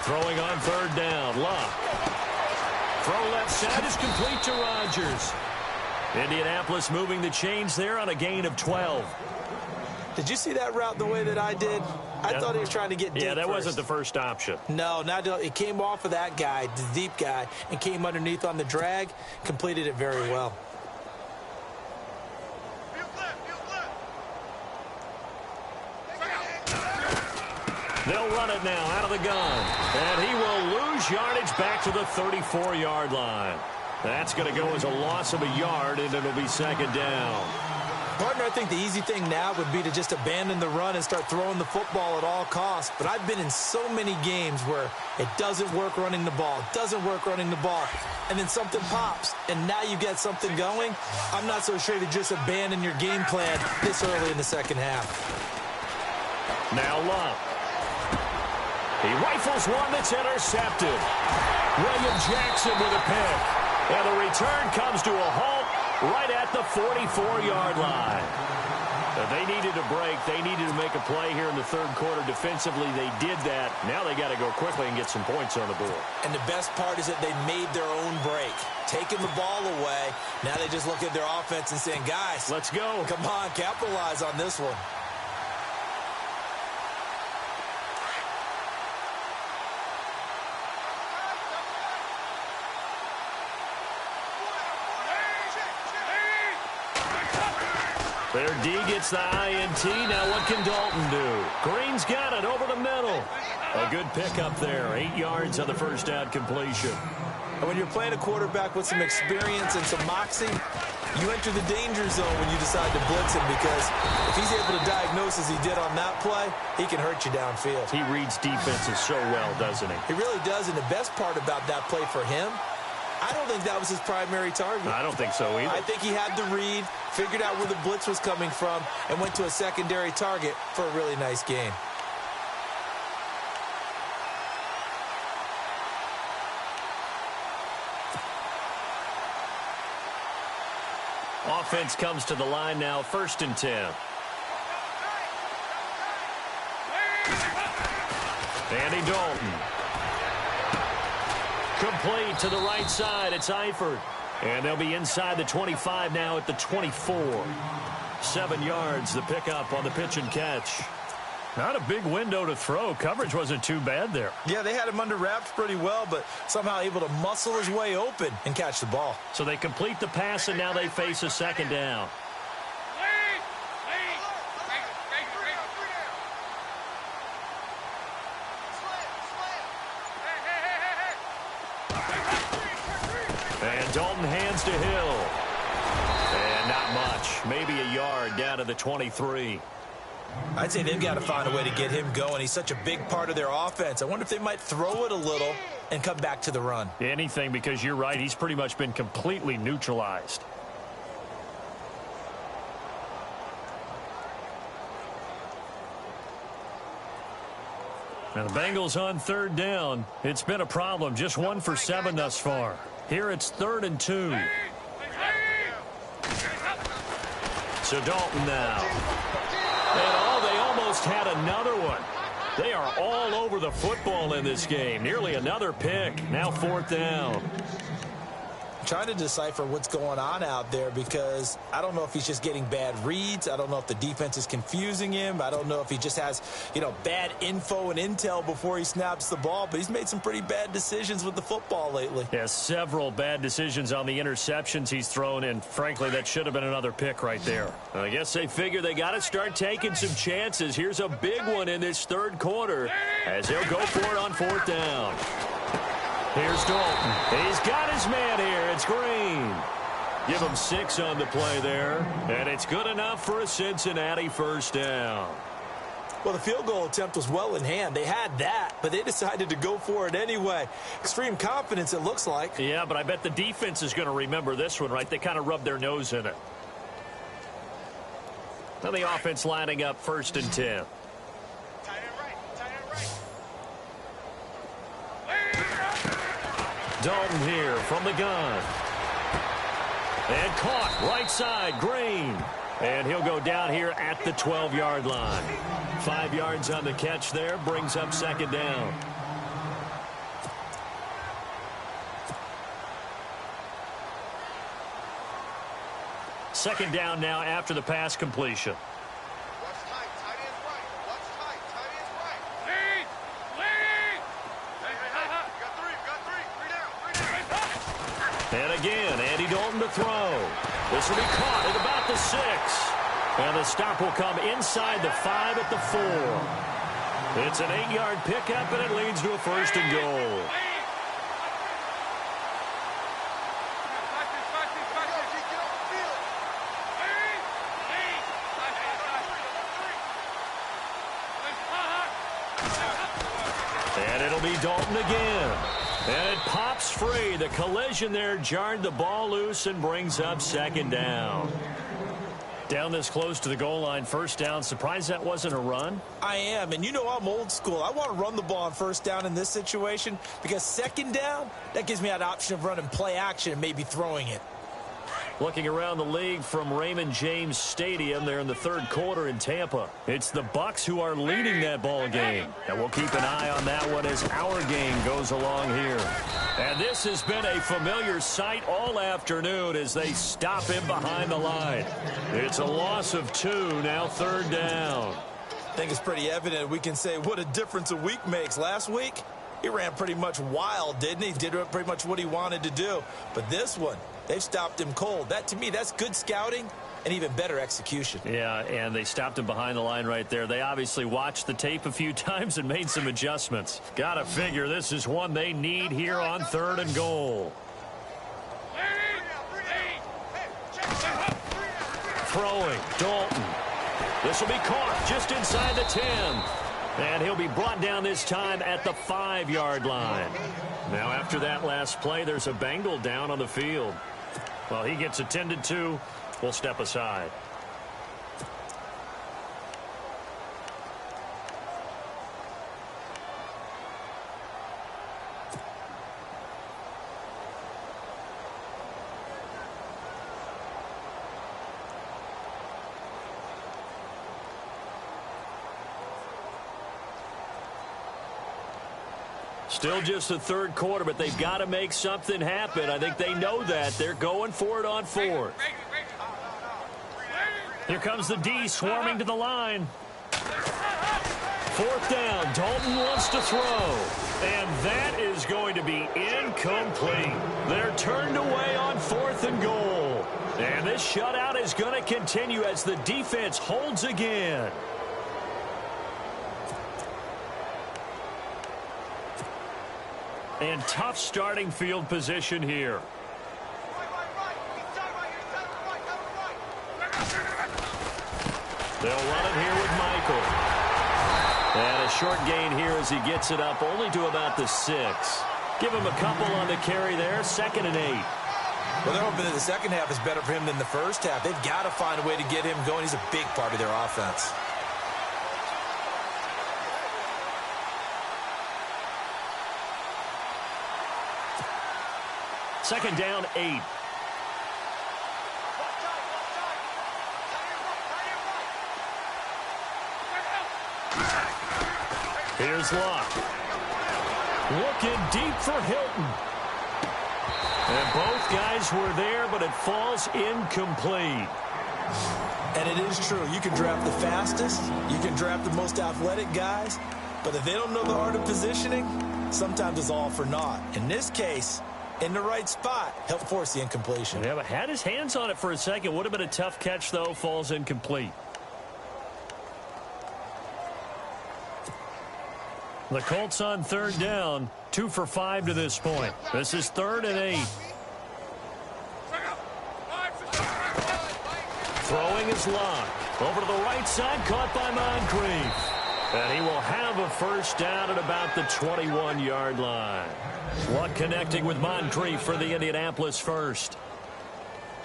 [SPEAKER 2] Throwing on third down, Luck. Throw left side is complete to Rodgers. Indianapolis moving the chains there on a gain of 12.
[SPEAKER 3] Did you see that route the way that I did? I thought he was trying to get deep.
[SPEAKER 2] Yeah, that
[SPEAKER 3] first.
[SPEAKER 2] wasn't the first option.
[SPEAKER 3] No, it came off of that guy, the deep guy, and came underneath on the drag, completed it very well.
[SPEAKER 2] They'll run it now out of the gun. And he will lose yardage back to the 34-yard line. That's going to go as a loss of a yard, and it'll be second down.
[SPEAKER 3] Partner, I think the easy thing now would be to just abandon the run and start throwing the football at all costs. But I've been in so many games where it doesn't work running the ball, and then something pops, and now you get something going. I'm not so sure to just abandon your game plan this early in the second half.
[SPEAKER 2] Now Love. He rifles one that's intercepted. William Jackson with a pick. And the return comes to a halt right at the 44-yard line. They needed a break. They needed to make a play here in the third quarter. Defensively, they did that. Now they got to go quickly and get some points on the board.
[SPEAKER 3] And the best part is that they made their own break. Taking the ball away. Now they just look at their offense and saying, guys,
[SPEAKER 2] let's go.
[SPEAKER 3] Come on, capitalize on this one.
[SPEAKER 2] Their D gets the INT. Now what can Dalton do? Green's got it over the middle. A good pickup there. 8 yards on the first down completion.
[SPEAKER 3] And when you're playing a quarterback with some experience and some moxie, you enter the danger zone when you decide to blitz him, because if he's able to diagnose as he did on that play, he can hurt you downfield.
[SPEAKER 2] He reads defenses so well, doesn't he?
[SPEAKER 3] He really does, and the best part about that play for him, I don't think that was his primary target.
[SPEAKER 2] I don't think so either.
[SPEAKER 3] I think he had the read, figured out where the blitz was coming from, and went to a secondary target for a really nice gain.
[SPEAKER 2] Offense comes to the line now, 1st and 10. Andy Dalton. Complete to the right side. It's Eifert. And they'll be inside the 25 now at the 24. 7 yards, the pickup on the pitch and catch. Not a big window to throw. Coverage wasn't too bad there.
[SPEAKER 3] Yeah, they had him under wraps pretty well, but somehow able to muscle his way open and catch the ball.
[SPEAKER 2] So they complete the pass, and now they face a second down. And Dalton hands to Hill. And not much. Maybe a yard down to the 23.
[SPEAKER 3] I'd say they've got to find a way to get him going. He's such a big part of their offense. I wonder if they might throw it a little and come back to the run.
[SPEAKER 2] Anything, because you're right. He's pretty much been completely neutralized. Now the Bengals on 3rd down. It's been a problem. Just 1 for 7 thus far. Here it's 3rd and 2. So Dalton now. And they almost had another one. They are all over the football in this game. Nearly another pick. Now 4th down.
[SPEAKER 3] Trying to decipher what's going on out there because I don't know if he's just getting bad reads. I don't know if the defense is confusing him. I don't know if he just has, bad info and intel before he snaps the ball. But he's made some pretty bad decisions with the football lately.
[SPEAKER 2] Yeah, several bad decisions on the interceptions he's thrown, and frankly, that should have been another pick right there. I guess they figure they got to start taking some chances. Here's a big one in this 3rd quarter as he'll go for it on 4th down. Here's Dalton. He's got his man here. It's Green. Give him 6 on the play there. And it's good enough for a Cincinnati 1st down.
[SPEAKER 3] Well, the field goal attempt was well in hand. They had that, but they decided to go for it anyway. Extreme confidence, it looks like.
[SPEAKER 2] Yeah, but I bet the defense is going to remember this one, right? They kind of rubbed their nose in it. Now the offense lining up 1st and 10. Dalton here from the gun. And caught right side, Green. And he'll go down here at the 12-yard line. 5 yards on the catch there, brings up 2nd down. Second down now after the pass completion. And again, Andy Dalton to throw. This will be caught at about the 6. And the stop will come inside the 5 at the 4. It's an 8-yard pickup, and it leads to a 1st and goal. And it'll be Dalton again. And it pops free. The collision there jarred the ball loose and brings up 2nd down. Down this close to the goal line, 1st down. Surprised that wasn't a run?
[SPEAKER 3] I am, and I'm old school. I want to run the ball on 1st down in this situation because 2nd down, that gives me that option of running play action and maybe throwing it.
[SPEAKER 2] Looking around the league from Raymond James Stadium there in the 3rd quarter in Tampa. It's the Bucs who are leading that ball game. And we'll keep an eye on that one as our game goes along here. And this has been a familiar sight all afternoon as they stop him behind the line. It's a loss of 2, now 3rd down.
[SPEAKER 3] I think it's pretty evident we can say what a difference a week makes. Last week, he ran pretty much wild, didn't he? Did pretty much what he wanted to do. But this one, they've stopped him cold. That, to me, that's good scouting and even better execution.
[SPEAKER 2] Yeah, and they stopped him behind the line right there. They obviously watched the tape a few times and made some adjustments. Got to figure this is one they need here on 3rd and goal. Throwing, Dalton. This will be caught just inside the 10. And he'll be brought down this time at the 5-yard line. Now, after that last play, there's a Bengal down on the field. Well, he gets attended to. We'll step aside. Still just the 3rd quarter, but they've got to make something happen. I think they know that. They're going for it on 4th. Here comes the D swarming to the line. 4th down. Dalton wants to throw. And that is going to be incomplete. They're turned away on 4th and goal. And this shutout is going to continue as the defense holds again. And tough starting field position here. They'll run it here with Michael. And a short gain here as he gets it up only to about the 6. Give him a couple on the carry there. 2nd and 8.
[SPEAKER 3] Well, they're hoping that the second half is better for him than the first half. They've got to find a way to get him going. He's a big part of their offense.
[SPEAKER 2] Second down, 8. Here's Locke. Looking deep for Hilton. And both guys were there, but it falls incomplete.
[SPEAKER 3] And it is true. You can draft the fastest. You can draft the most athletic guys. But if they don't know the art of positioning, sometimes it's all for naught. In this case, in the right spot, helped force the incompletion.
[SPEAKER 2] Yeah, but had his hands on it for a second. Would have been a tough catch, though. Falls incomplete. The Colts on third down, 2 for 5 to this point. This is 3rd and 8. Throwing is Locke. Over to the right side, caught by Moncrief. And he will have a first down at about the 21-yard line. Locke connecting with Moncrief for the Indianapolis first.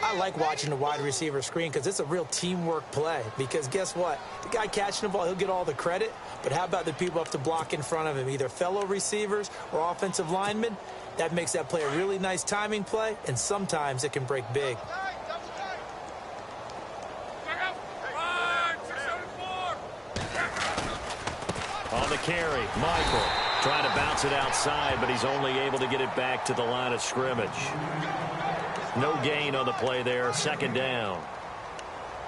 [SPEAKER 3] I like watching the wide receiver screen because it's a real teamwork play. Because guess what? The guy catching the ball, he'll get all the credit. But how about the people up to block in front of him, either fellow receivers or offensive linemen? That makes that play a really nice timing play, and sometimes it can break big.
[SPEAKER 2] On the carry, Michael trying to bounce it outside, but he's only able to get it back to the line of scrimmage. No gain on the play there, second down.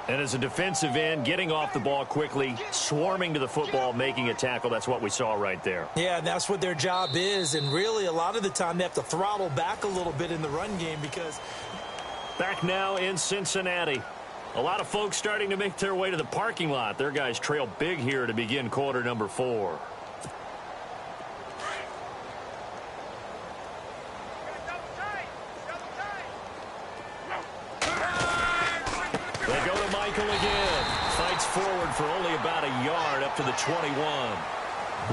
[SPEAKER 2] And as a defensive end, getting off the ball quickly, swarming to the football, making a tackle, that's what we saw right there.
[SPEAKER 3] Yeah, and that's what their job is, and really a lot of the time they have to throttle back a little bit in the run game because...
[SPEAKER 2] Back now in Cincinnati. A lot of folks starting to make their way to the parking lot. Their guys trail big here to begin quarter number 4. They go to Michael again. Fights forward for only about a yard up to the 21.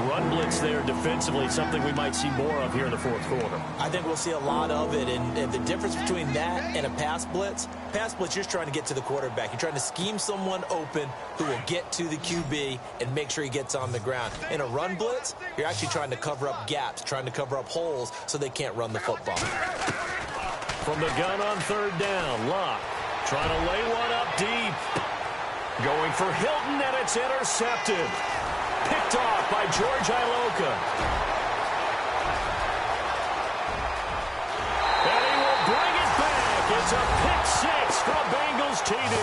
[SPEAKER 2] Run blitz there defensively, something we might see more of here in the fourth quarter.
[SPEAKER 3] I think we'll see a lot of it, and the difference between that and a pass blitz, you're just trying to get to the quarterback. You're trying to scheme someone open who will get to the QB and make sure he gets on the ground. In a run blitz, you're actually trying to cover up gaps, trying to cover up holes so they can't run the football.
[SPEAKER 2] From the gun on third down, Locke trying to lay one up deep. Going for Hilton, and it's intercepted. Picked off by George Iloka. And he will bring it back. It's a pick 6 from Bengals TD.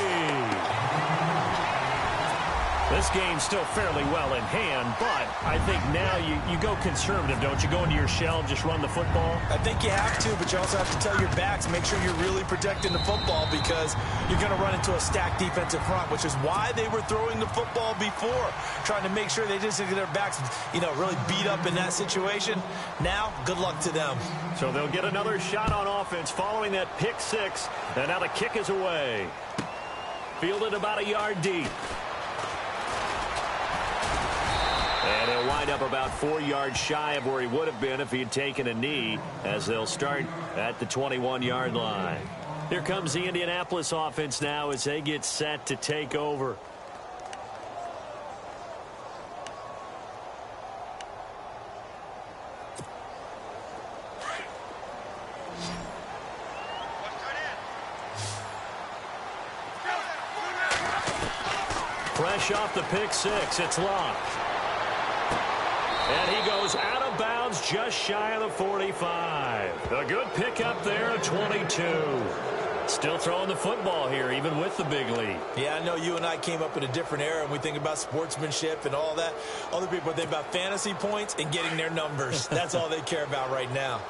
[SPEAKER 2] This game's still fairly well in hand, but I think now you go conservative, don't you? Go into your shell and just run the football?
[SPEAKER 3] I think you have to, but you also have to tell your backs, make sure you're really protecting the football because you're going to run into a stacked defensive front, which is why they were throwing the football before, trying to make sure they just get their backs, really beat up in that situation. Now, good luck to them.
[SPEAKER 2] So they'll get another shot on offense following that pick 6, and now the kick is away. Fielded about a yard deep. And he'll wind up about 4 yards shy of where he would have been if he had taken a knee, as they'll start at the 21-yard line. Here comes the Indianapolis offense now as they get set to take over. Fresh off the pick 6, it's Locke. And he goes out of bounds just shy of the 45. A good pickup there, 22. Still throwing the football here, even with the big lead.
[SPEAKER 3] Yeah, I know you and I came up in a different era, and we think about sportsmanship and all that. Other people think about fantasy points and getting their numbers. That's all they care about right now.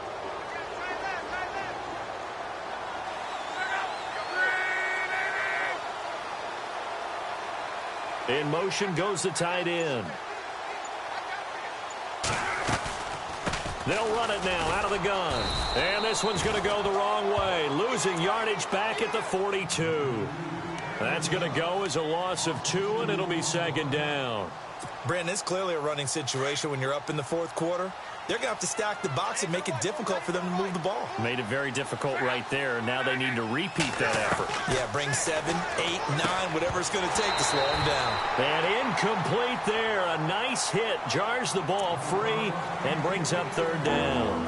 [SPEAKER 2] In motion goes the tight end. They'll run it now out of the gun. And this one's going to go the wrong way. Losing yardage back at the 42. That's going to go as a loss of 2, and it'll be second down.
[SPEAKER 3] Brandon, it's clearly a running situation when you're up in the fourth quarter. They're going to have to stack the box and make it difficult for them to move the ball.
[SPEAKER 2] Made it very difficult right there. Now they need to repeat that effort.
[SPEAKER 3] Yeah, bring 7, 8, 9, whatever it's going to take to slow them down.
[SPEAKER 2] And incomplete there. A nice hit. Jars the ball free and brings up third down.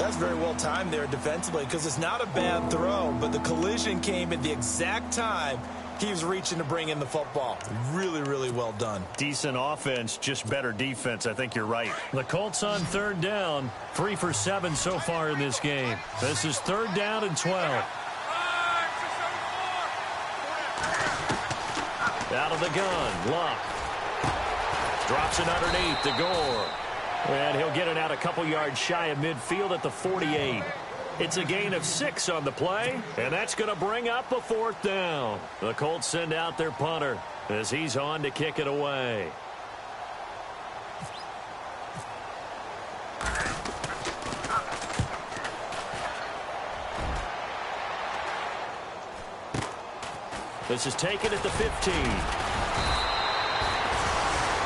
[SPEAKER 3] That's very well timed there defensively because it's not a bad throw, but the collision came at the exact time he was reaching to bring in the football. Really, really well done.
[SPEAKER 2] Decent offense, just better defense. I think you're right. The Colts on third down, 3 for 7 so far in this game. This is third down and 12. Out of the gun, Luck. Drops it underneath to Gore. And he'll get it out a couple yards shy of midfield at the 48. It's a gain of 6 on the play, and that's going to bring up a 4th down. The Colts send out their punter as he's on to kick it away. This is taken at the 15.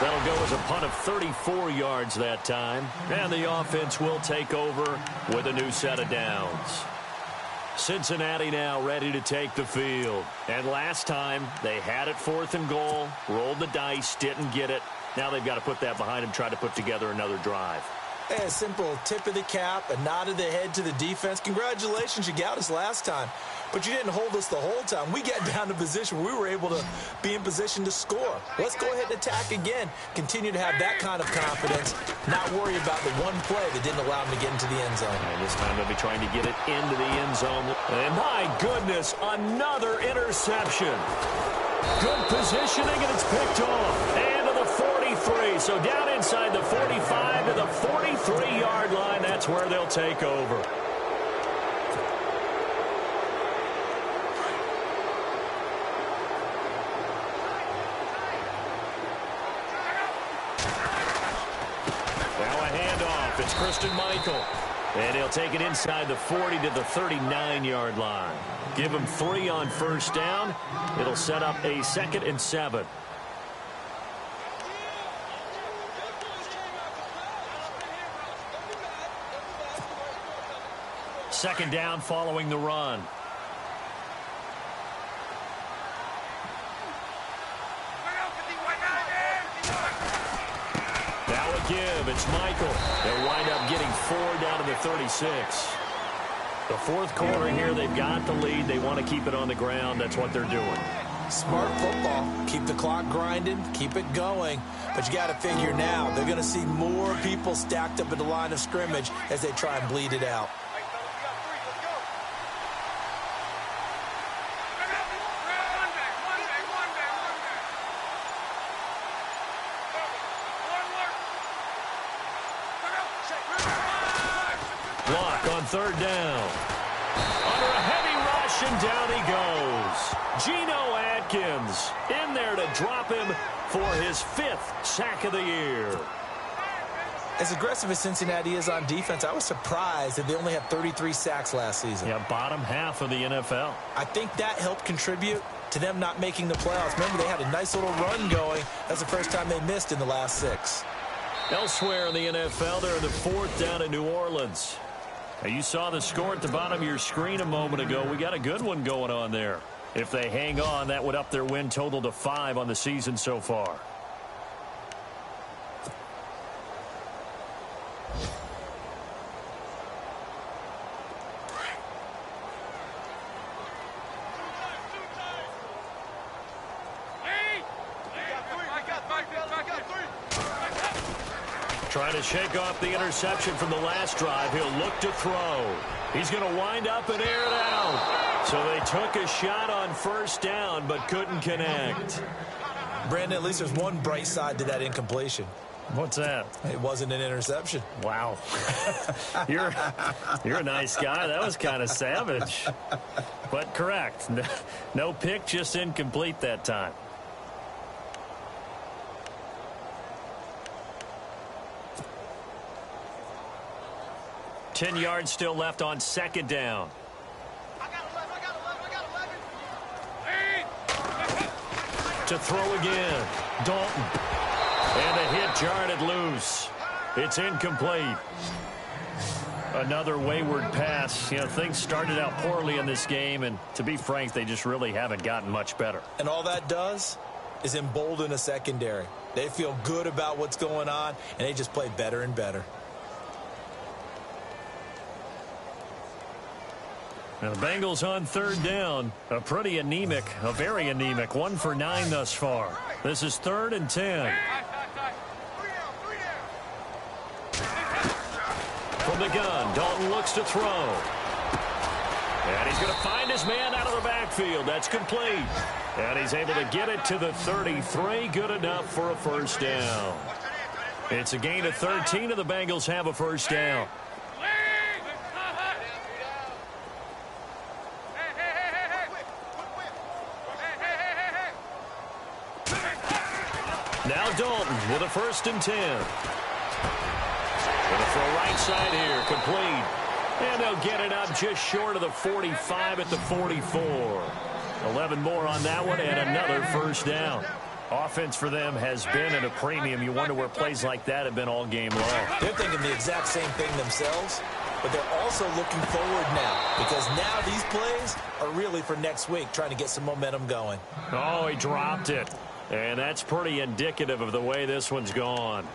[SPEAKER 2] That'll go as a punt of 34 yards that time. And the offense will take over with a new set of downs. Cincinnati now ready to take the field. And last time, they had it 4th and goal, rolled the dice, didn't get it. Now they've got to put that behind them, try to put together another drive.
[SPEAKER 3] Hey, a simple tip of the cap, a nod of the head to the defense. Congratulations, you got us last time. But you didn't hold us the whole time. We got down to position where we were able to be in position to score. Let's go ahead and attack again. Continue to have that kind of confidence. Not worry about the one play that didn't allow them to get into the end zone.
[SPEAKER 2] And this time they'll be trying to get it into the end zone. And my goodness, another interception. Good positioning, and it's picked off. And to the 43. So down inside the 45 to the 43-yard line. That's where they'll take over. It's Christian Michael, and he'll take it inside the 40 to the 39-yard line. Give him 3 on first down. It'll set up a 2nd and 7. Second down following the run. Give. It's Michael. They'll wind up getting 4 down to the 36. The 4th quarter here, they've got the lead. They want to keep it on the ground. That's what they're doing.
[SPEAKER 3] Smart football. Keep the clock grinding. Keep it going. But you got to figure now, they're going to see more people stacked up at the line of scrimmage as they try and bleed it out.
[SPEAKER 2] Third down. Under a heavy rush, and down he goes. Geno Atkins in there to drop him for his 5th sack of the year.
[SPEAKER 3] As aggressive as Cincinnati is on defense, I was surprised that they only had 33 sacks last season.
[SPEAKER 2] Yeah, bottom half of the NFL.
[SPEAKER 3] I think that helped contribute to them not making the playoffs. Remember, they had a nice little run going. That's the first time they missed in the last 6.
[SPEAKER 2] Elsewhere in the NFL, they're in the 4th down in New Orleans. Now, you saw the score at the bottom of your screen a moment ago. We got a good one going on there. If they hang on, that would up their win total to 5 on the season so far. Trying to shake off the interception from the last drive. He'll look to throw. He's going to wind up and air it out. So they took a shot on first down but couldn't connect.
[SPEAKER 3] Brandon, at least there's one bright side to that incompletion.
[SPEAKER 2] What's that?
[SPEAKER 3] It wasn't an interception.
[SPEAKER 2] Wow. You're a nice guy. That was kind of savage. But correct. No pick, just incomplete that time. Ten yards still left on second down.
[SPEAKER 4] I got 11.
[SPEAKER 2] To throw again. Dalton. And a hit jarred it loose. It's incomplete. Another wayward pass. You know, things started out poorly in this game, and to be frank, they just really haven't gotten much better.
[SPEAKER 3] And all that does is embolden a secondary. They feel good about what's going on, and they just play better and better.
[SPEAKER 2] Now the Bengals on third down. A very anemic 1 for 9 thus far. This is 3rd and 10. From the gun, Dalton looks to throw. And he's going to find his man out of the backfield. That's complete. And he's able to get it to the 33. Good enough for a first down. It's a gain of 13, and the Bengals have a first down. Now Dalton with a 1st and 10. Going to throw right side here, complete. And they'll get it up just short of the 45 at the 44. 11 more on that one and another first down. Offense for them has been at a premium. You wonder where plays like that have been all game long.
[SPEAKER 3] They're thinking the exact same thing themselves, but they're also looking forward now because now these plays are really for next week, trying to get some momentum going.
[SPEAKER 2] Oh, he dropped it. And that's pretty indicative of the way this one's gone.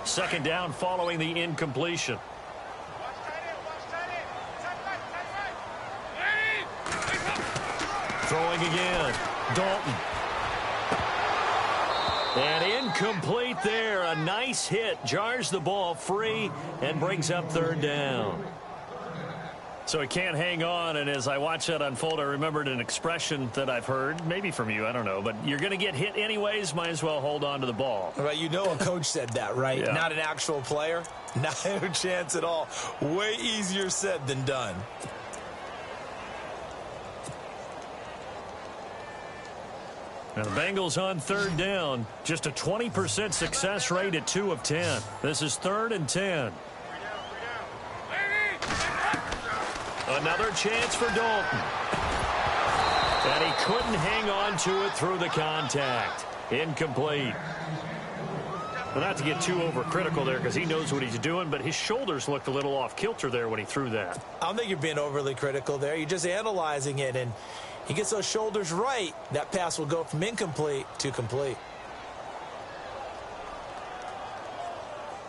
[SPEAKER 2] Second down following the incompletion. Throwing again. Dalton. And incomplete there. A nice hit. Jars the ball free and brings up 3rd down. So he can't hang on, and as I watch that unfold, I remembered an expression that I've heard, maybe from you, I don't know, but you're going to get hit anyways, might as well hold on to the ball.
[SPEAKER 3] Right, you know a coach said that, right?
[SPEAKER 2] Yeah. Not
[SPEAKER 3] an actual player. Not a chance at all. Way easier said than done.
[SPEAKER 2] Now the Bengals on 3rd down. Just a 20% success rate at 2 of 10. This is 3rd and 10. Another chance for Dalton. And he couldn't hang on to it through the contact. Incomplete. Well, not to get too overcritical there because he knows what he's doing, but his shoulders looked a little off kilter there when he threw that.
[SPEAKER 3] I don't think you're being overly critical there. You're just analyzing it, and he gets those shoulders right. That pass will go from incomplete to complete.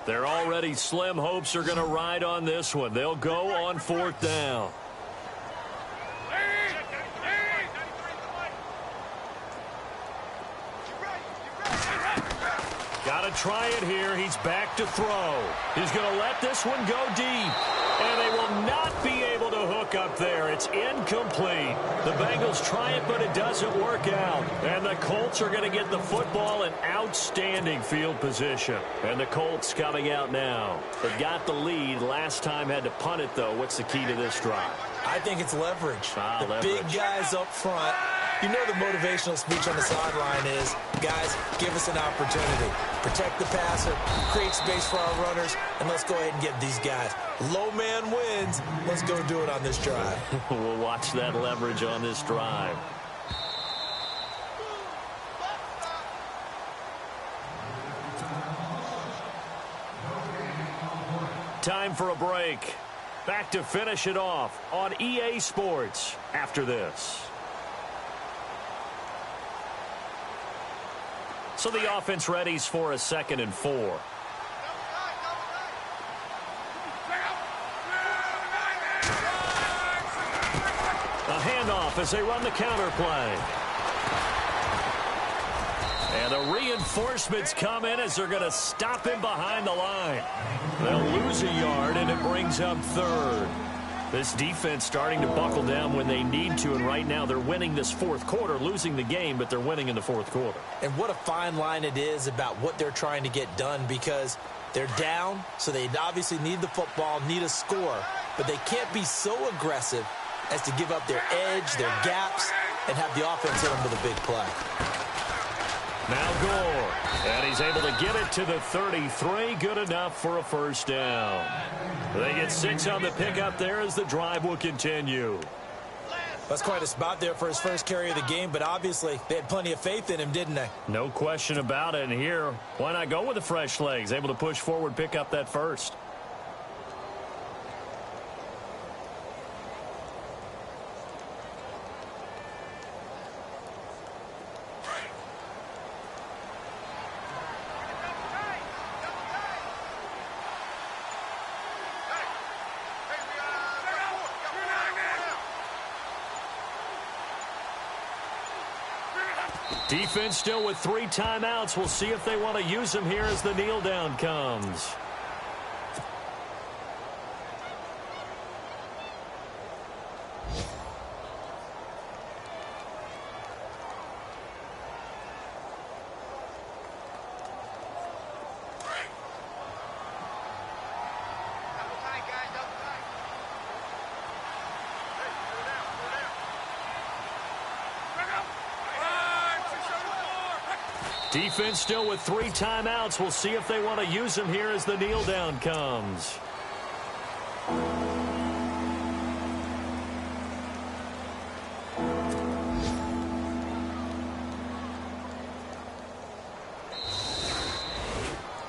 [SPEAKER 2] Their already slim hopes are going to ride on this one. They'll go on 4th down. Got to try it here. He's back to throw. He's going to let this one go deep. And they will not be able to hook up there. It's incomplete. The Bengals try it, but it doesn't work out. And the Colts are going to get the football in outstanding field position. And the Colts coming out now. They got the lead. Last time had to punt it, though. What's the key to this drive?
[SPEAKER 3] I think it's leverage.
[SPEAKER 2] Leverage.
[SPEAKER 3] Big guys up front. You know the motivational speech on the sideline is, guys, give us an opportunity. Protect the passer, create space for our runners, and let's go ahead and get these guys. Low man wins. Let's go do it on this drive.
[SPEAKER 2] We'll watch that leverage on this drive. Time for a break. Back to finish it off on EA Sports after this. So the offense readies for a 2nd and 4. A handoff as they run the counter play. And the reinforcements come in as they're going to stop him behind the line. They'll lose a yard, and it brings up 3rd. This defense starting to buckle down when they need to, and right now they're winning this 4th quarter, losing the game, but they're winning in the 4th quarter.
[SPEAKER 3] And what a fine line it is about what they're trying to get done, because they're down, so they obviously need the football, need a score, but they can't be so aggressive as to give up their edge, their gaps, and have the offense hit them with a big play.
[SPEAKER 2] Now Gore, and he's able to get it to the 33, good enough for a first down. They get 6 on the pickup there as the drive will continue.
[SPEAKER 3] That's quite a spot there for his first carry of the game, but obviously they had plenty of faith in him, didn't they?
[SPEAKER 2] No question about it, and here, why not go with the fresh legs? Able to push forward, pick up that first. Defense still with 3 timeouts. We'll see if they want to use them here as the kneel down comes. Defense still with 3 timeouts. We'll see if they want to use them here as the kneel down comes.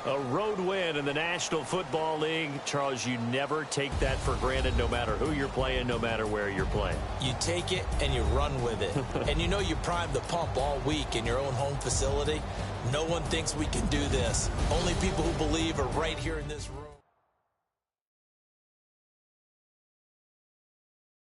[SPEAKER 2] A road win in the National Football League. Charles, you never take that for granted no matter who you're playing, no matter where you're playing.
[SPEAKER 3] You take it and you run with it. And you know you primed the pump all week in your own home facility. No one thinks we can do this. Only people who believe are right here in this room.